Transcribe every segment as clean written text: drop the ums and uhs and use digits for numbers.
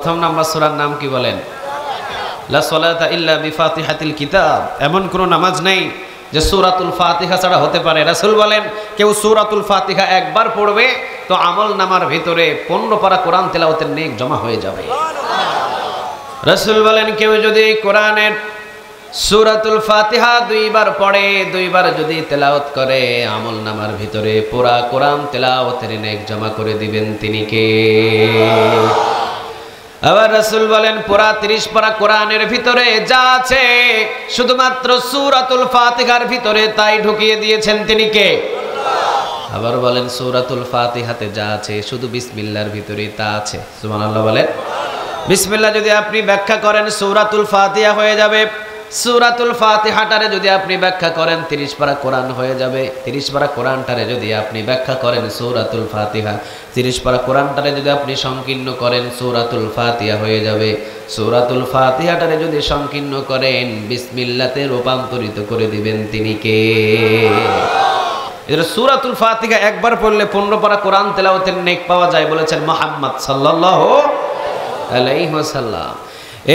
প্রথম নাম্বার সূরার নাম কি বলেন? লা সালাতা ইল্লা বিফাতিহাতিল কিতাব। এমন কোন নামাজ নেই যে সূরাতুল ফাতিহা ছাড়া হতে পারে। রাসূল বলেন কেউ সূরাতুল ফাতিহা একবার পড়বে তো আমল নামার ভিতরে 15 পারা কোরআন তেলাওয়াতের নেক জমা হয়ে যাবে। রাসূল বলেন কেউ যদি কোরআনের সূরাতুল ফাতিহা 2 বার পড়ে, 2 বার যদি তেলাওয়াত করে, আমল নামার ভিতরে পুরা কোরআন তেলাওয়াতের নেক জমা করে দিবেন তিনি কে? আবার রাসূল বলেন পুরা 30 পারা কোরআনের ভিতরে যা আছে শুধুমাত্র সূরাতুল ফাতিহার ভিতরে তাই ঢুকিয়ে দিয়েছেন তিনি কে? আল্লাহ। আবার বলেন সূরাতুল ফাতিহাতে যা আছে শুধু বিসমিল্লাহর ভিতরেই তা আছে। সুবহানাল্লাহ বলেন। বিসমিল্লাহ যদি আপনি ব্যাখ্যা করেন সূরাতুল ফাতিহা হয়ে যাবে। সূরাতুল ফাতিহাটারে যদি আপনি ব্যাখ্যা করেন 30 পারা কোরআন হয়ে যাবে। 30 পারা কোরআনটারে যদি আপনি ব্যাখ্যা করেন সূরাতুল ফাতিহা, 30 পারা কোরআনটারে যদি আপনি সংকীর্ণ করেন সূরাতুল ফাতিহা হয়ে যাবে। সূরাতুল ফাতিহাটারে যদি সংকীর্ণ করেন বিসমিল্লাহতে রূপান্তরিত করে দিবেন তিনি কে? এর সূরাতুল ফাতিহা একবার পড়লে 15 পারা কোরআন তেলাওয়াতের নেক পাওয়া যায় বলেছেন মুহাম্মদ সাল্লাল্লাহু আলাইহি ওয়াসাল্লাম।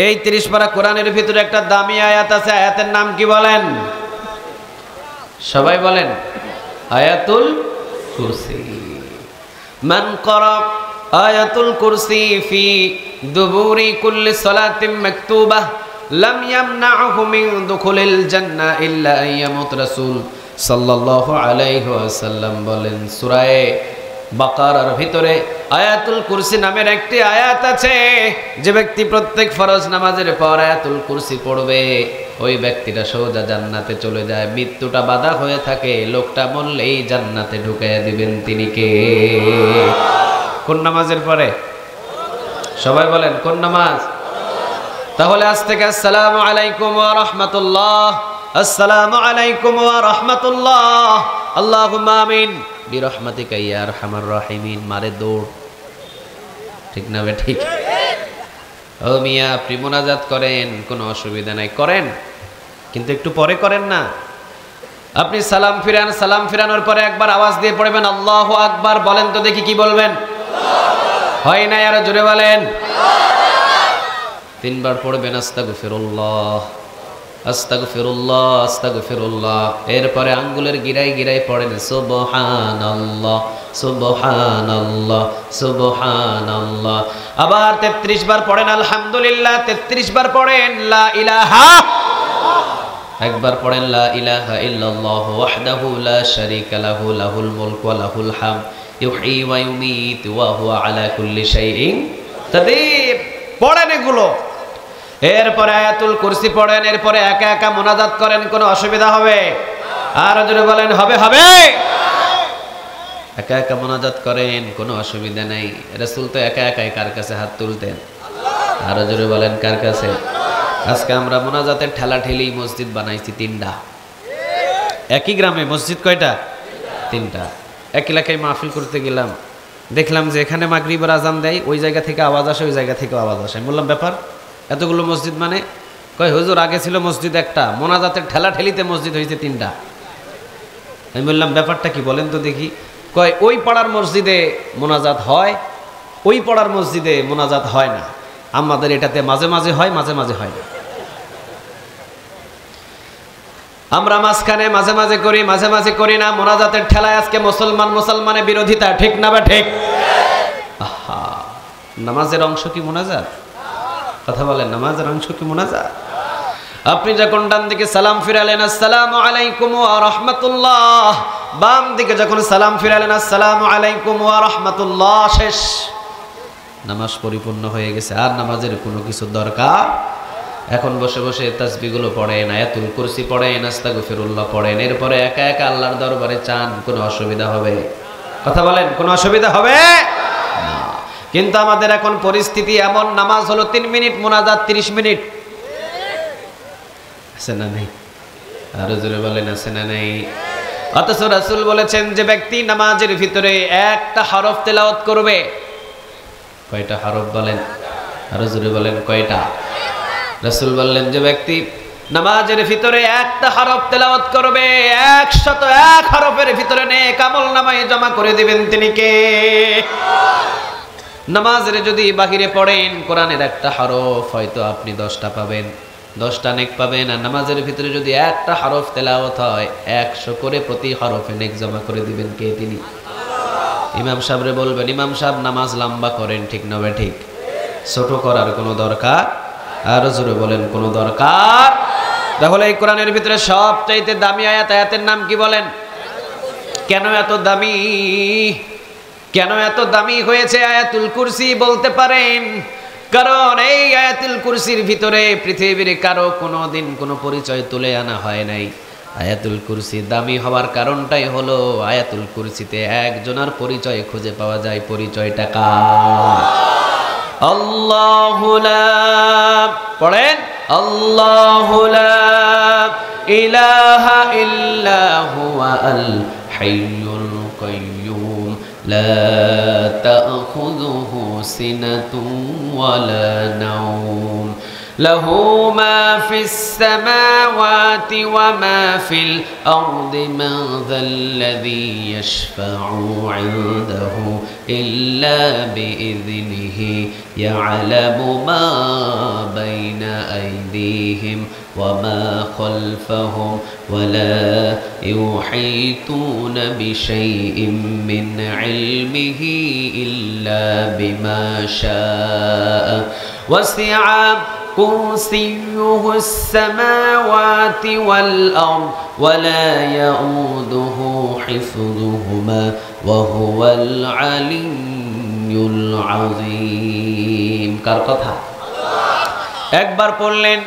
এই 30 পারা কোরআনের ভিতরে একটা দামি আয়াত আছে, আয়াতের নাম কি বলেন? সবাই বলেন আয়াতুল কুরসি। মান ক্বারা আয়াতুল কুরসি ফি দুবুরি কুল্লি সালাতিন মাকতুবাহ লাম ইয়ামনাহু মিন দুখুলিল জান্নাহ ইল্লা আইয়ামুত। রাসূল সাল্লাল্লাহু আলাইহি ওয়াসাল্লাম বলেন সূরা বাকারার ভিতরে আয়াতুল কুরসি নামের একটি আয়াত আছে। যে ব্যক্তি প্রত্যেক ফরজ নামাজের পর আয়াতুল কুরসি পড়বে ওই ব্যক্তিটা সোজা জান্নাতে চলে যায়। মৃত্যুটা বাধা হয়ে থাকে, লোকটা মরলেই জান্নাতে ঢুকাইয়া দিবেন তিনি কে? কোন নামাজের পরে? সবাই বলেন কোন নামাজ? তাহলে আজ থেকে আসসালামু আলাইকুম ওয়া রাহমাতুল্লাহ, আসসালামু আলাইকুম ওয়া রাহমাতুল্লাহ, আল্লাহুম্মা আমিন বিরহমাতিকা ইয়া আরহামার রাহিমিন মারে দৌড়। ঠিক না বে ঠিক? ও মিয়া আপনি মোনাজাত করেন কোনো অসুবিধা নাই, করেন কিন্তু একটু পরে করেন না। আপনি সালাম ফিরান, সালাম ফিরানোর পরে একবার আওয়াজ দিয়ে পড়বেন আল্লাহু আকবার। বলেন তো দেখি কি বলবেন? হয় না আরো জোরে বলেন। 3 বার পড়বেন আস্তাগফিরুল্লাহ, আস্তাগফিরুল্লাহ, আস্তাগফিরুল্লাহ। এরপরে আঙ্গুলের গিরায় গিরায় পড়েন সুবহানাল্লাহ, সুবহানাল্লাহ, সুবহানাল্লাহ। আবার 33 বার পড়েন আলহামদুলিল্লাহ, 33 বার পড়েন লা ইলাহা, একবার পড়েন লা ইলাহা ইল্লাল্লাহ ওয়াহদাহু লা শারীকা লাহু লাহুল মুলকু ওয়া লাহুল হামদ ইউহয়ী ওয়া ইউমীতু ওয়া হুয়া আলা কুল্লি শাইইন কাদির। পড়েন এগুলো। এরপরে আয়াতুল কুরসি পড়েন, এরপরে একা একা মোনাজাত করেন, কোনো অসুবিধা হবে? আর জোরে বলেন হবে হবে। একা একা মোনাজাত করেন কোনো অসুবিধা নাই। রাসূল তো একা একাই কার কাছে হাত তুলতেন? আর জোরে বলেন কার কাছে? আজকে আমরা মোনাজাতের ঠেলা ঠেলি মসজিদ বানাইছি 3টা। একই গ্রামে মসজিদ কয়টা? 3টা। এক এলাকায় মাহফিল করতে গেলাম, দেখলাম যে এখানে মাগরিবের আজান দেয়, ওই জায়গা থেকে আওয়াজ আসে, ওই জায়গা থেকে আওয়াজ আসে। বললাম ব্যাপার, এতগুলো মসজিদ মানে? কয় হুজুর আগে ছিল মসজিদ একটা, মোনাজাতের ঠেলা ঠেলিতে মসজিদ হয়েছে 3টা। আমি বললাম ব্যাপারটা কি বলেন তো দেখি। কয় ওই পাড়ার মসজিদে মোনাজাত হয়, ওই পাড়ার মসজিদে মোনাজাত হয় না, আমাদের এটাতে মাঝে মাঝে হয়, মাঝে মাঝে হয় না। আমরা মাঝখানে মাঝে মাঝে করি, মাঝে মাঝে করি না। মোনাজাতের ঠেলায় আজকে মুসলমানের বিরোধিতা, ঠিক না বা ঠিক? আহা, নামাজের অংশ কি মোনাজাত? কথা বলেন, নামাজের অংশ কি মোনাজাত? আপনি যখন ডান দিকে সালাম ফিরালেন আসসালামু আলাইকুম ওয়া রাহমাতুল্লাহ, বাম দিকে যখন সালাম ফিরালেন আসসালামু আলাইকুম ওয়া রাহমাতুল্লাহ, শেষ, নামাজ পরিপূর্ণ হয়ে গেছে। আর নামাজের কোনো কিছু দরকার। এখন বসে বসে তাসবিহগুলো পড়েন, আয়াতুল কুরসি পড়েন, আস্তাগফিরুল্লাহ পড়েন, এরপরে একা একা আল্লাহর দরবারে চান, কোনো অসুবিধা হবে? কথা বলেন, কোনো অসুবিধা হবে না। কিন্তু আমাদের এখন পরিস্থিতি এমন, নামাজ হলো 3 মিনিট, মোনাজাত 30 মিনিট। আছে না নেই? আরো জোরে বলেন আছে না নেই? অথচ রাসূল বলেছেন যে ব্যক্তি নামাজের ভিতরে একটা হরফ তেলাওয়াত করবে, কয়টা হরফ বলেন? আরো জোরে বলেন কয়টা? রাসূল বললেন যে ব্যক্তি নামাজের ভিতরে একটা হরফ তেলাওয়াত করবে 101 হরফের ভিতরে নেক আমল নামায় জমা করে দিবেন তিনি কে? নামাজের যদি বাহিরে পড়েন কোরআনের একটা হরফ হয়তো আপনি 10টা পাবেন, 10টা নেক পাবেন। আর নামাজের ভিতরে যদি একটা হরফ তেলাওয়াত হয় 100 করে প্রতি হরফে নেক জমা করে দিবেন কে? তিনি। ইমাম সাহেবরে বলবেন, ইমাম সাহেব নামাজ লম্বা করেন, ঠিক না ঠিক? ছোট করার কোনো দরকার, আর জোরে বলেন কোনো দরকার? তাহলে এই কোরআনের ভিতরে সবচাইতে দামি আয়াত, আয়াতের নাম কি বলেন? কেন এত দামি? কেন এত দামি হয়েছে আয়াতুল কুরসি বলতে পারেন? কারণ এই আয়াতুল কুরসির ভিতরে পৃথিবীর কারো কোনোদিন কোনো পরিচয় তুলে আনা হয় নাই। আয়াতুল কুরসি দামি হওয়ার কারণটাই হলো আয়াতুল কুরসিতে একজনের পরিচয় খুঁজে পাওয়া যায়। পরিচয়টা কার? আল্লাহু লা, পড়েন, আল্লাহু লা ইলাহা ইল্লা হুয়া আল হাইয়ুল কাইয়্যুম লা তাখুযুহু সিনাতুন ওয়ালা নাওম লাহু মা ফিস সামাওয়াতি ওয়া মা ফিল আরদি মান যাল্লাযী ইয়াশফা'ু 'ইনদাহু ইল্লা বিইযনিহি ইয়া'লামু মা বাইনা আইদিহিম وما خلفهم ولا يحيطون بشيء من علمه إلا بما شاء وسع كرسيه السماوات والأرض ولا يؤوده حفظهما وهو العلي العظيم কার কথা? একবার পড়লেন,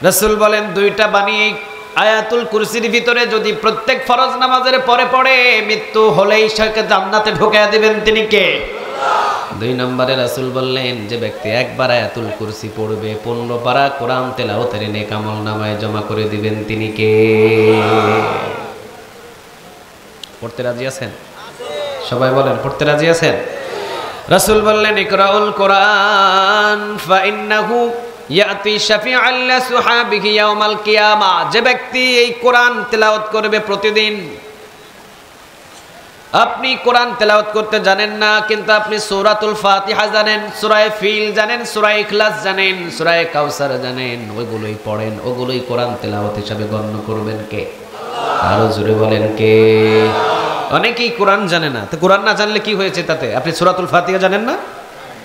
রাসূল বলেন দুইটা বাণী আয়াতুল কুরসির ভিতরে যদি প্রত্যেক ফরজ নামাজের পরে পড়ে মৃত্যু হলেই সেকে জান্নাতে ঢুকিয়ে দিবেন তিনি কে? দুই নম্বরে রাসূল বললেন যে ব্যক্তি একবার আয়াতুল কুরসি পড়বে 15 পারা কোরআন তেলাওয়াতের নেক আমলনামায় জমা করে দিবেন তিনি কে? পড়তে রাজি আছেন? সবাই বলেন পড়তে রাজি আছেন? রাসূল বললেন ইকরাউল কোরআন ফাইন্নাহু ইয়াতি শাফিআল লিসহাবিহি ইয়াউমাল কিয়ামা। যে ব্যক্তি এই কোরআন তেলাওয়াত করবে প্রতিদিন, আপনি কোরআন তেলাওয়াত করতে জানেন না কিন্তু আপনি সূরাতুল ফাতিহা জানেন, সূরা ফিল জানেন, সূরা ইখলাস জানেন, সূরা কাউসার জানেন, ওইগুলোই পড়েন, ওগুলোই কোরআন তেলাওয়াত হিসেবে গণ্য করবেন কে? আরো জোরে বলেন কে? অনেকেই কোরআন জানে না, তো কোরআন না জানলে কি হয়েছে তাতে? আপনি সূরাতুল ফাতিহা জানেন না?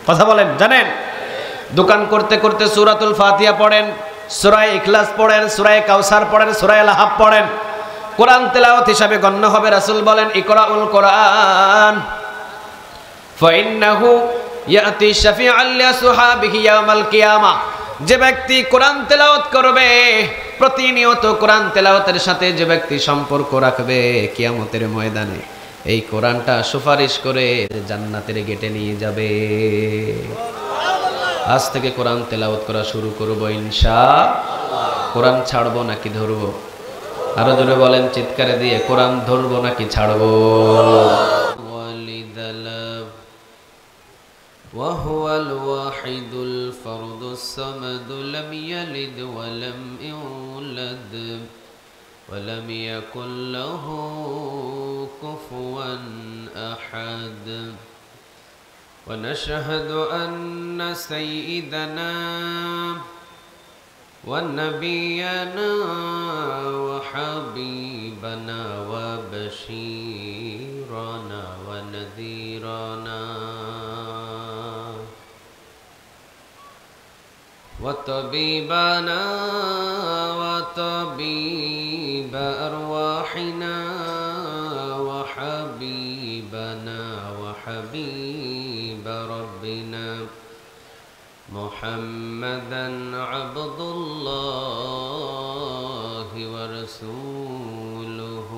কথা বলেন, জানেন? দোকান করতে করতে সূরাতুল ফাতিহা পড়েন, সূরা ইখলাস পড়েন, সূরা কাউসার পড়েন, সূরা লাহাব পড়েন, কোরআন তেলাওয়াত হিসাবে গণ্য হবে। রাসূল বলেন ইকরাউল কোরআন ফাইন্নাহু ইয়াতি শাফিআল লিসহাবিহি ইয়াউমাল কিয়ামা। যে ব্যক্তি কোরআন তেলাওয়াত করবে প্রতিনিয়ত, কোরআন তেলাওয়াতের সাথে যে ব্যক্তি সম্পর্ক রাখবে, কিয়ামতের ময়দানে এই কোরআনটা সুপারিশ করে জান্নাতের গেটে নিয়ে যাবে। আজ থেকে কোরআন তেলাওয়াত করা শুরু করব ইনশাআল্লাহ। কোরআন ছাড়বো নাকি ধরবো? আরো জোরে বলেন চিৎকারে দিয়ে, কোরআন ধরবো নাকি ছাড়বো? وهو الواحد الفرد الصمد لم يلد ولم يولد ولم يكن له كفوا أحد ونشهد أن سيدنا ونبينا وحبيبنا وبشيرنا ونذيرنا وطبيبنا وطبيب أرواحنا وحبيبنا وحبيب ربنا محمدا عبد الله ورسوله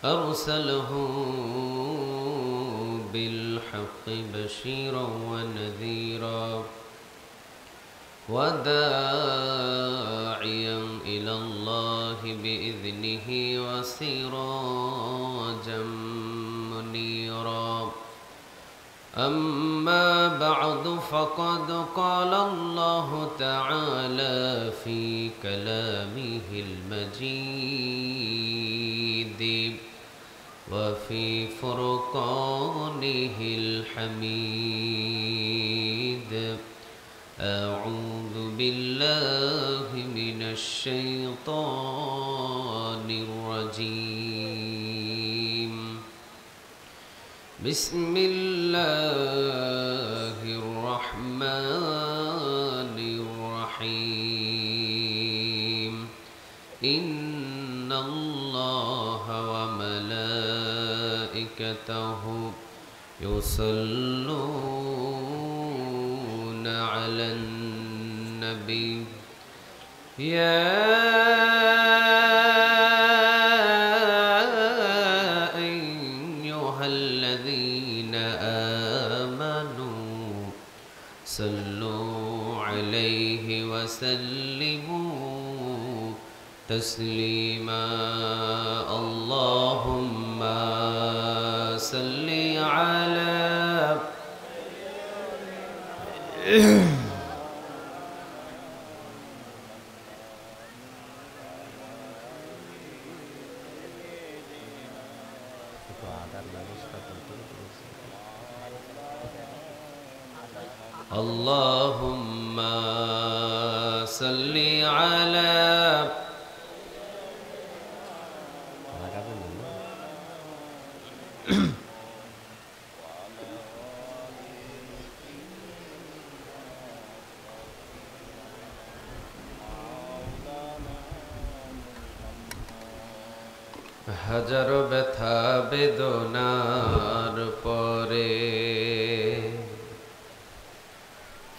أرسله بالحق بشيرا ونذيرا وداعيا إلى الله بإذنه وسراجا منيرا أما بعد فقد قال الله تعالى في كلامه المجيد وفي فرقانه الحميد أعوذ بالله من الشيطان الرجيم بسم الله الرحمن الرحيم إن الله وملائكته يصلون على النبي يا أيها الذين آمنوا صلوا عليه وسلموا تسليما اللهم صل على اللهم صل على হাজার ব্যথা বেদনার পরে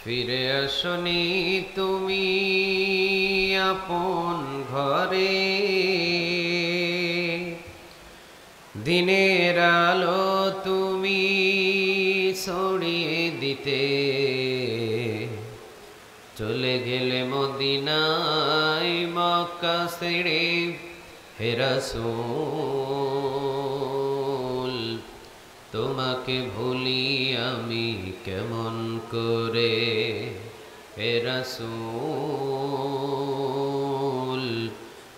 ফিরে আসনি তুমি আপন ঘরে দিনের আলো তুমি ছড়িয়ে দিতে চলে গেলে মদিনায় মক্কা ছেড়ে হে রাসূল তোমাকে ভুলি আমি কেমন করে হে রাসূল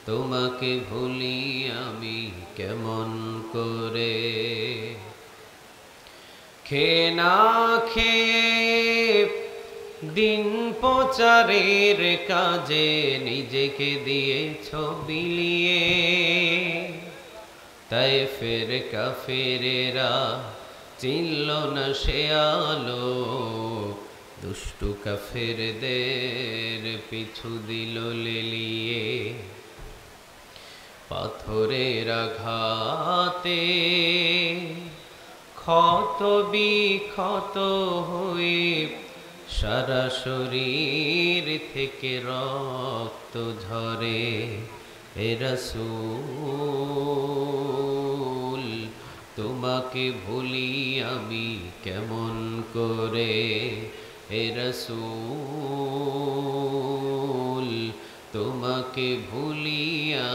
তোমাকে ভুলি আমি কেমন করে খেয়ে না খেয়ে দিন প্রচারের কাজে নিজেকে দিয়েছ বিলিয়ে তাই ফের কাফেরেরা চিনল না সে আলো দুষ্টু কাফেরদের পিছু দিল লেলিয়ে পাথরের আঘাতে ক্ষত বিক্ষত হয়ে সারা শরীর থেকে রক্ত ঝরে হে রাসূল তোমাকে ভুলি আমি কেমন করে হে রাসূল তোমাকে ভুলি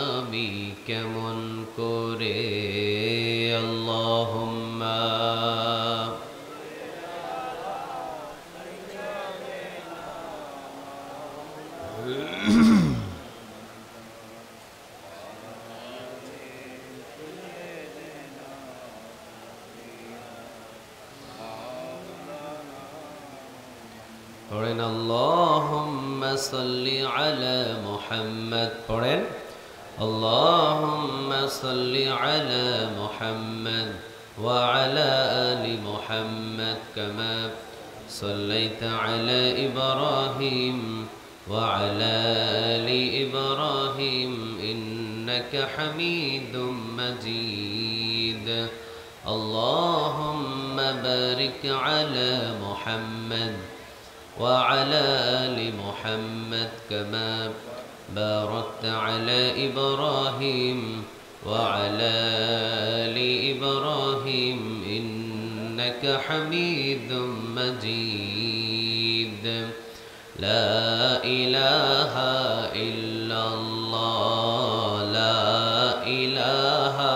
আমি কেমন করে আল্লাহুম্মা পড়েন আল্লাহুম্মা সাল্লি আলা মুহাম্মাদ পড়েন আল্লাহুম্মা সাল্লি আলা মুহাম্মাদ ওয়া আলা আলি মুহাম্মাদ কামা সাল্লাইতা আলা ইব্রাহিম ওয়া আলা আলি ইব্রাহিম ইন্নাকা হামিদুম মাজিদ আল্লাহুম্মা বারিক আলা মুহাম্মাদ وعلى آل محمد كما باركت على إبراهيم وعلى آل إبراهيم إنك حميد مجيد لا إله إلا الله لا إله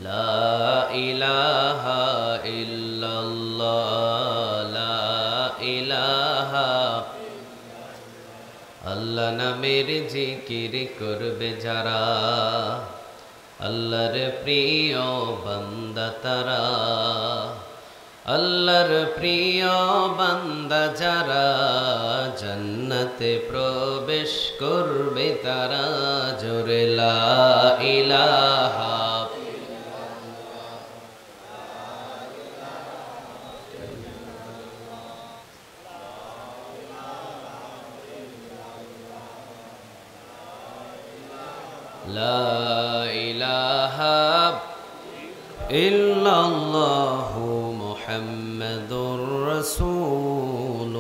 লা ইলাহা ইল্লাল্লাহ, লা ইলাহা। আল্লাহ নামের জিকির করবে যারা, আল্লাহর প্রিয় বান্দা তারা, আল্লাহর প্রিয় বান্দা যারা, জান্নাতে প্রবেশ করবে তারা। জোরে লা ইলাহা। লা ইলাহা ইল্লাল্লাহু মুহাম্মাদুর রাসূলুল্লাহ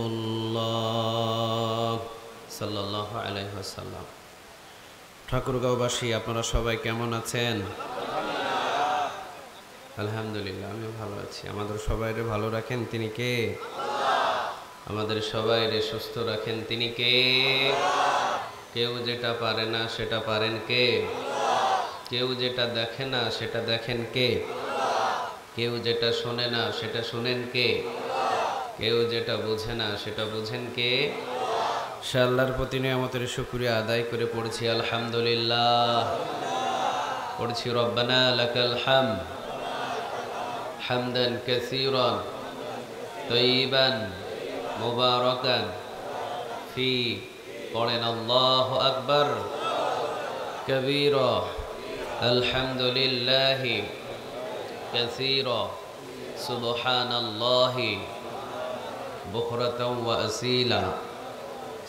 সাল্লাল্লাহু আলাইহি ওয়াসাল্লাম। ঠাকুরগাঁওবাসী আপনারা সবাই কেমন আছেন? আলহামদুলিল্লাহ, আমিও ভালো আছি। আমাদের সবাইরে ভালো রাখেন তিনি কে? আমাদের সবাইরে সুস্থ রাখেন তিনি কে? কেউ যেটা পারে না সেটা পারেন কে? কেউ যেটা দেখে না সেটা দেখেন কে? কেউ যেটা শোনে না সেটা শোনেন কে? কেউ যেটা বোঝে না সেটা বুঝেন কে? সে আল্লাহর প্রতি নিয়ামতের শুকরিয়া আদায় করে পড়ছি আলহামদুলিল্লাহ। পড়ছি রব্বানা লাকাল হামদ হামদান কাসীরান তাইয়িবান মুবারাকান ফি। পড়েন আল্লাহু আকবার কবীরা, আলহামদুলিল্লাহি কাসীরা, সুবহানাল্লাহি বুকরাতাও ওয়া আসীলা,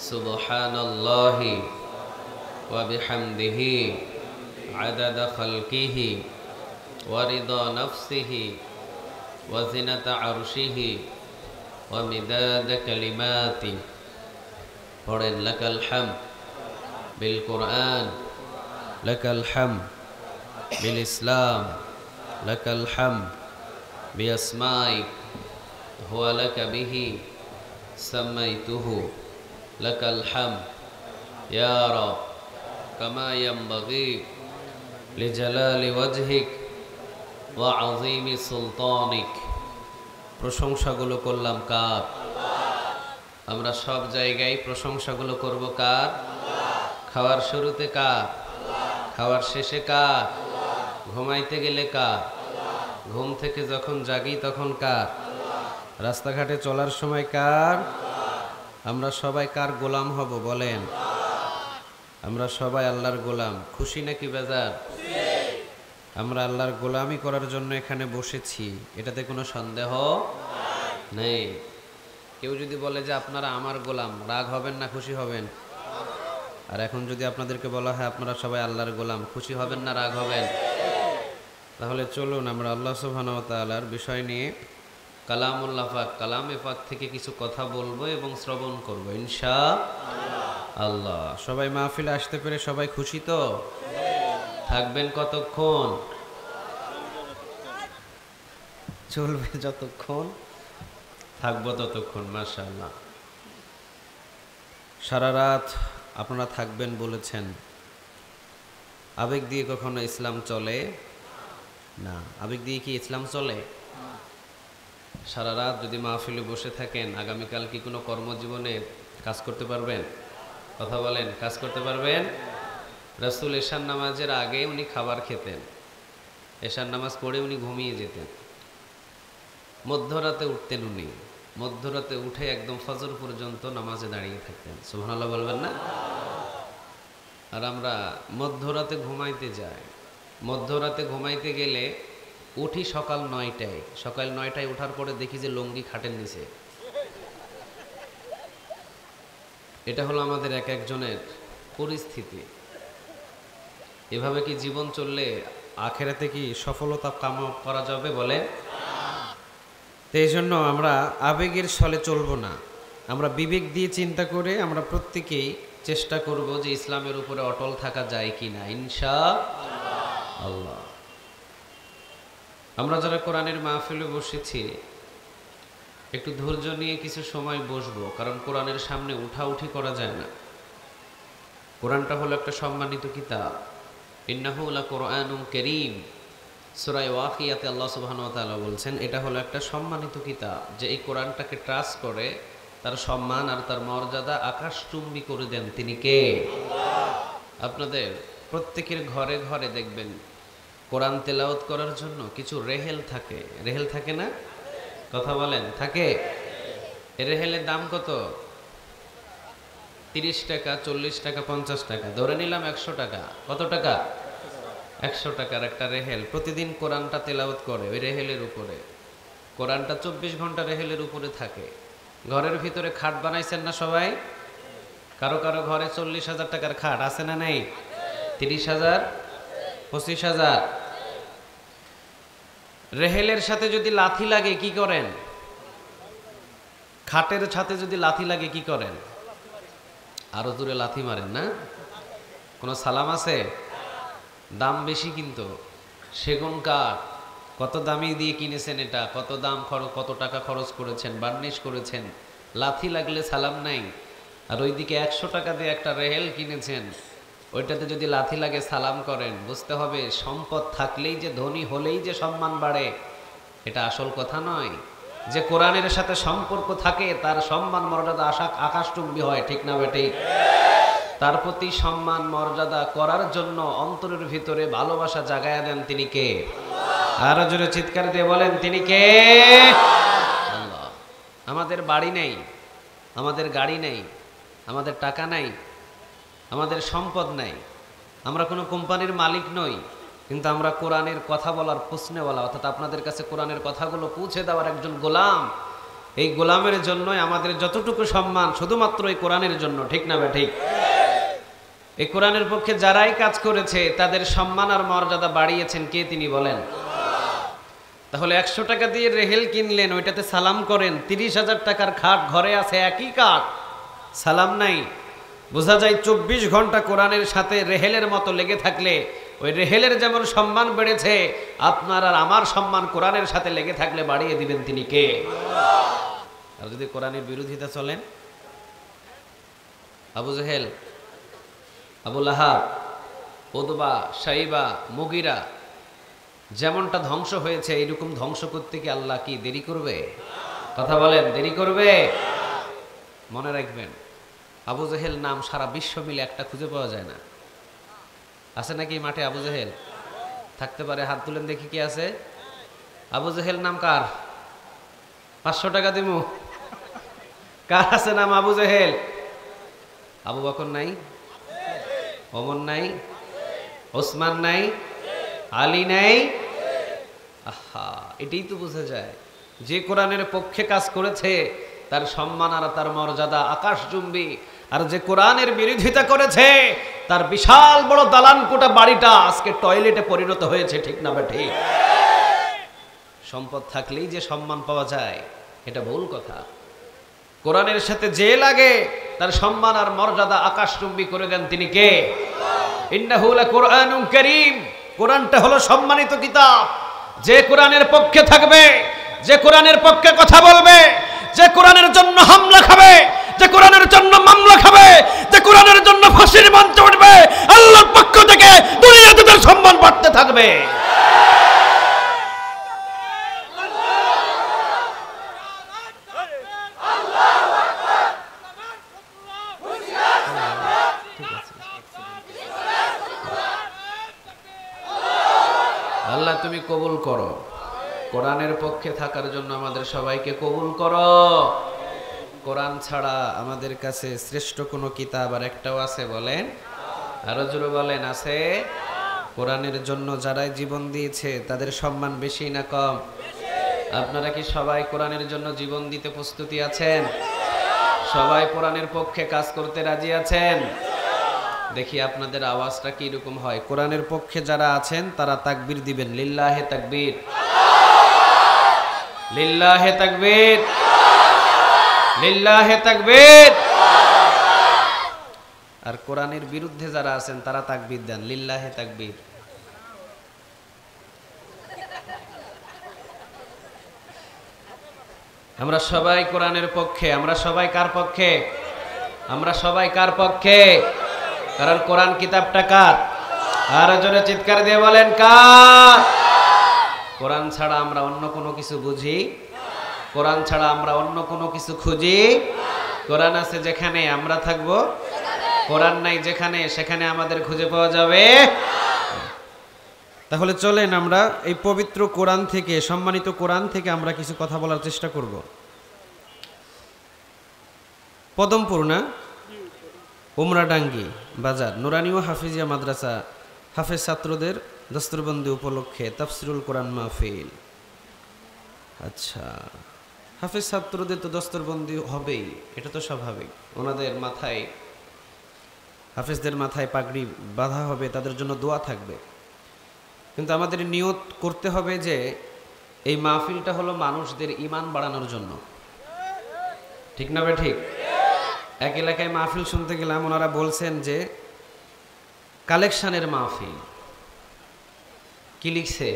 সুবহানাল্লাহি ওয়া বিহামদিহি আদাদা খালকিহি ওয়া রিদা নাফসিহি ওয়া জিনাতা আরশিহি ওয়া মিদাদা কালিমাতি। পড়েন লাকাল হামদ বিল কুরআন, লাকাল হামদ বিল ইসলাম, লাকাল হামদ বিআসমাইক হুয়া লাকা বিহি সামাইতুহু, লাকাল হামদ ইয়া রাব কামা ইয়ানবাগি লিজালালি ওয়াজহিক ওয়া আযীমি সুলতানিক। প্রশংসাগুলো করলাম কার? আমরা সব জায়গায় প্রশংসাগুলো করব কার? খাওয়ার শুরুতে কার? খাওয়ার শেষে কার? ঘুমাইতে গেলে কার? ঘুম থেকে যখন জাগি তখন কার? রাস্তাঘাটে চলার সময় কার? আমরা সবাই কার গোলাম হব বলেন? আমরা সবাই আল্লাহর গোলাম। খুশি নাকি বেজার? আমরা আল্লাহর গোলামি করার জন্য এখানে বসেছি, এটাতে কোনো সন্দেহ নেই। কেউ যদি বলে যে আপনারা আমার গোলাম, রাগ হবেন না খুশি হবেন? আর এখন যদি আপনাদেরকে বলা হয় আপনারা সবাই আল্লাহর গোলাম, খুশি হবেন না রাগ হবেন? তাহলে চলুন আমরা আল্লাহ সুবহানাহু ওয়া তাআলার বিষয় নিয়ে কালামুল্লাহ পাক, কালামে পাক থেকে কিছু কথা বলবো এবং শ্রবণ করব ইনশাআল্লাহ। সবাই মাহফিলে আসতে পেরে সবাই খুশি তো? থাকবেন কতক্ষণ? চলবে যতক্ষণ থাকবো ততক্ষণ। মাশাআল্লাহ, সারা রাত আপনারা থাকবেন বলেছেন। আবেগ দিয়ে কখনো ইসলাম চলে না। আবেগ দিয়ে কি ইসলাম চলে? সারা রাত যদি মাহফিলে বসে থাকেন, আগামীকাল কি কোনো কর্মজীবনে কাজ করতে পারবেন? কথা বলেন, কাজ করতে পারবেন? রাসূল এশার নামাজের আগে উনি খাবার খেতেন, এশার নামাজ পড়ে উনি ঘুমিয়ে যেতেন, মধ্যরাতে উঠতেন উনি, মধ্যরাতে উঠে একদম ফজর পর্যন্ত নামাজে দাঁড়িয়ে থাকতেন। সুবহানাল্লাহ বলবেন না? আর আমরা মধ্যরাতে ঘুমাইতে যাই, মধ্যরাতে ঘুমাইতে গেলে উঠি সকাল 9টায়। সকাল 9টায় ওঠার পরে দেখি যে লুঙ্গি খাটের নিচে। এটা হলো আমাদের এক একজনের পরিস্থিতি। এভাবে কি জীবন চললে আখেরাতে কি সফলতা কাম করা যাবে বলে? তো এই জন্য আমরা আবেগের ছলে চলবো না, আমরা বিবেক দিয়ে চিন্তা করে আমরা প্রত্যেকেই চেষ্টা করব যে ইসলামের উপরে অটল থাকা যায় কি না ইনশাআল্লাহ। আমরা যারা কোরআনের মাহফিলে বসেছি একটু ধৈর্য নিয়ে কিছু সময় বসবো, কারণ কোরআনের সামনে উঠাউঠি করা যায় না। কোরআনটা হলো একটা সম্মানিত কিতাব, ইন্নাহু লাকুরআনুন কারীম। সূরা ওয়াকিয়াতে আল্লাহ সুবহানাহু ওয়া তাআলা বলছেন এটা হলো একটা সম্মানিত কিতাব, যে এই কোরআনটাকে ট্রাস্ট করে তার সম্মান আর তার মর্যাদা আকাশচুম্বী করে দেন তিনি কে? আপনাদের প্রত্যেকের ঘরে ঘরে দেখবেন কোরআন তেলাওয়াত করার জন্য কিছু রেহেল থাকে। রেহেল থাকে না? কথা বলেন, থাকে? এই রেহেলের দাম কত? 30 টাকা, 40 টাকা, 50 টাকা, ধরে নিলাম 100 টাকা। কত টাকা? 100 টাকার একটা রেহেল। প্রতিদিন কোরআনটা তেলাওয়াত করে ওই রেহেলের উপরে। কোরআনটা 24 ঘন্টা রেহেলের উপরে থাকে। ঘরের ভিতরে খাট বানাইছেন না সবাই? কারো কারো ঘরে 40,000 টাকার খাট আছে না নেই? 30,000, 25,000। রেহেলের সাথে যদি লাথি লাগে কি করেন? খাটের সাথে যদি লাথি লাগে কি করেন? আরো দূরে লাথি মারেন না? কোনো সালাম আছে? দাম বেশি কিন্তু। সেগুন কাঠ কত দামি দিয়ে কিনেছেন এটা, কত দাম কত টাকা খরচ করেছেন, বার্নিশ করেছেন, লাথি লাগলে সালাম নাই। আর ওইদিকে 100 টাকা দিয়ে একটা রেহেল কিনেছেন, ওইটাতে যদি লাথি লাগে সালাম করেন। বুঝতে হবে সম্পদ থাকলেই যে ধনী হলেই যে সম্মান বাড়ে এটা আসল কথা নয়। যে কোরআনের সাথে সম্পর্ক থাকে তার সম্মান মর্যাদা আকাশচুম্বী হয়, ঠিক না বেটি? তার প্রতি সম্মান মর্যাদা করার জন্য অন্তরের ভিতরে ভালোবাসা জাগায়া দেন তিনি কে? আরো জোরে চিৎকার দিয়ে বলেন তিনি কে? আল্লাহ। আমাদের বাড়ি নেই, আমাদের গাড়ি নেই, আমাদের টাকা নাই, আমাদের সম্পদ নাই, আমরা কোনো কোম্পানির মালিক নই, কিন্তু আমরা কোরআনের কথা বলার প্রশ্নেওয়ালা, অর্থাৎ আপনাদের কাছে কোরআনের কথাগুলো পৌঁছে দেওয়ার একজন গোলাম। এই গোলামের জন্যই আমাদের যতটুকু সম্মান শুধুমাত্র এই কোরআনের জন্য, ঠিক না ঠিক? এই কোরআনের পক্ষে যারাই কাজ করেছে তাদের সম্মান আর মর্যাদা বাড়িয়েছেন কে? তিনি বলেন। তাহলে 100 টাকা দিয়ে রেহেল কিনলেন, ওইটাতে সালাম করেন। 30,000 টাকার খাট ঘরে আছে, একই কাঠ, সালাম নাই। বোঝা যায় 24 ঘন্টা কোরআনের সাথে রেহেলের মতো লেগে থাকলে ওই রেহেলের যেমন সম্মান বেড়েছে, আপনার আর আমার সম্মান কোরআনের সাথে লেগে থাকলে বাড়িয়ে দিবেন তিনি কে? আর যদি কোরআনের বিরোধিতা চলেন, আবু জেহেল, আবু লাহাব, উতবা, শাইবা, মুগিরা যেমনটা ধ্বংস হয়েছে, এইরকম ধ্বংস করতে কি আল্লাহ কি দেরি করবে? কথা বলেন, দেরি করবে? মনে রাখবেন, আবু জেহেল নাম সারা বিশ্ব মিলে একটা খুঁজে পাওয়া যায় না। আছে নাকি মাঠে আবু জেহেল? থাকতে পারে, হাত তুলেন দেখি কি আছে। আবু জেহেল নাম কার? 500 টাকা দিমু। কার আছে নাম আবু জেহেল? আবু বকর নাই, ওমর নাই, ওসমান নাই, আলী নাই। আহা, এটাই তো বোঝা যায় যে কোরআনের পক্ষে কাজ করেছে তার সম্মান আর তার মর্যাদা আকাশচুম্বী, আর যে কোরআনের বিরোধিতা করেছে তার বিশাল বড় দালানকোটা বাড়িটা আজকে টয়লেটে পরিণত হয়েছে, ঠিক না ঠিক? সম্পদ থাকলেই যে সম্মান পাওয়া যায় এটা ভুল কথা। কোরআনের সাথে যে লাগে তার সম্মান আর মর্যাদা আকাশচুম্বী করে দেন তিনি কে? ইন্নাহু লাকুরআনুন কারীম। কোরআনটা হলো সম্মানিত কিতাব। যে কোরআনের পক্ষে থাকবে, যে কোরআনের পক্ষে কথা বলবে, যে কোরআনের জন্য হামলা খাবে, যে কোরআনের জন্য মামলা খাবে, যে কোরআনের জন্য ফাঁসির মঞ্চে উঠবে, আল্লাহর পক্ষ থেকে দুনিয়াতে তার সম্মান বাড়তে থাকবে। আল্লাহ তুমি কবুল করো, কোরআনের পক্ষে থাকার জন্য আমাদের সবাইকে কবুল করো। কোরআন ছাড়া আমাদের কাছে শ্রেষ্ঠ কোনো কিতাব আর একটাও আছে বলেন? আরো জোরে বলেন, আছে? কোরআনের জন্য যারাই জীবন দিয়েছে তাদের সম্মান বেশি না কম? আপনারা কি সবাই কোরআনের জন্য জীবন দিতে প্রস্তুতি আছেন? সবাই কোরআনের পক্ষে কাজ করতে রাজি আছেন? দেখি আপনাদের আওয়াজটা কি রকম হয়। কোরআনের পক্ষে যারা আছেন তারা তাকবীর দিবেন, লিল্লাহে তাকবীর, লিল্লাহে তাকবীর, লিল্লাহে তাকবীর। আর কোরআনের বিরুদ্ধে যারা আছেন তারা তাকবীর দেন, লিল্লাহে তাকবীর। আমরা সবাই কোরআনের পক্ষে। আমরা সবাই কার পক্ষে? আমরা সবাই কার পক্ষে? কারণ কোরআন কিতাবটা কার? আর জোরে চিৎকার দিয়ে বলেন কার? কোরআন ছাড়া আমরা অন্য কোনো কিছু বুঝি, কোরআন ছাড়া আমরা অন্য কোনো কিছু খুঁজি। কোরআন আছে যেখানে আমরা থাকবো, কোরআন নাই যেখানে সেখানে আমাদের খুঁজে পাওয়া যাবে। তাহলে চলেন আমরা এই পবিত্র কোরআন থেকে, সম্মানিত কোরআন থেকে আমরা কিছু কথা বলার চেষ্টা করব। পদমপুর না, উমরাডাঙ্গি বাজার নুরানি ও হাফিজিয়া মাদ্রাসা হাফেজ ছাত্রদের দস্তরবন্দি উপলক্ষে তাফসিরুল কোরআন মাহফিল। আচ্ছা, হাফেজ ছাত্রদের তো দস্তরবন্দি হবেই, এটা তো স্বাভাবিক। ওনাদের মাথায়, হাফেজদের মাথায় পাগড়ি বাঁধা হবে, তাদের জন্য দোয়া থাকবে। কিন্তু আমাদের নিয়ত করতে হবে যে এই মাহফিলটা হলো মানুষদের ঈমান বাড়ানোর জন্য, ঠিক না বে ঠিক? এক এলাকায় মাহফিল শুনতে গেলাম, ওনারা বলছেন যে কালেকশনের মাহফিল। কি লিখছে?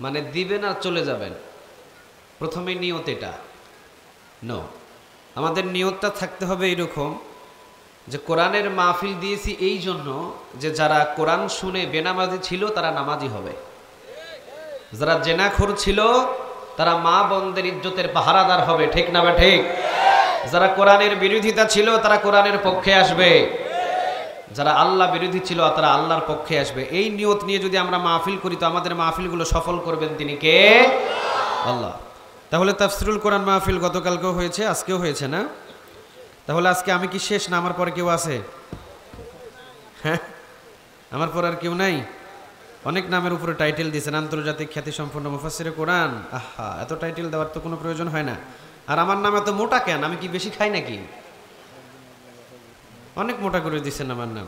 মানে দিবেন আর চলে যাবেন। প্রথমে নিয়ত এটা নো, আমাদের নিয়তটা থাকতে হবে এরকম যে কোরআনের মাহফিল দিয়েছি এই জন্য যে যারা কোরআন শুনে বেনামাজি ছিল তারা নামাজি হবে, যারা জেনাখোর ছিল তারা মা বোনদের ইজ্জতের পাহারাদার হবে, ঠিক না বা ঠিক? যারা কোরআনের বিরোধিতা ছিল তারা কোরআনের পক্ষে আসবে, যারা আল্লাহ বিরোধী ছিল তারা আল্লাহর পক্ষে আসবে। এই নিয়ত নিয়ে যদি আমরা মাহফিল করি তো আমাদের মাহফিলগুলো সফল করবেন তিনি কে? আল্লাহ। তাহলে তাফসিরুল কোরআন মাহফিল গতকালকেও হয়েছে, আজকেও হয়েছে না? তাহলে আজকে আমি কি শেষ না আমার পরে কেউ আছে? হ্যাঁ, আমার পর আর কেউ নাই? অনেক নামের উপরে টাইটেল দিয়েছেন, আন্তর্জাতিক খ্যাতিসম্পন্ন মুফাসসিরে কোরআন। আহা, এত টাইটেল দেওয়ার তো কোনো প্রয়োজন হয় না। আর আমার নাম এত মোটা কেন? আমি কি বেশি খাই নাকি? অনেক মোটা করে দিচ্ছেন আমার নাম।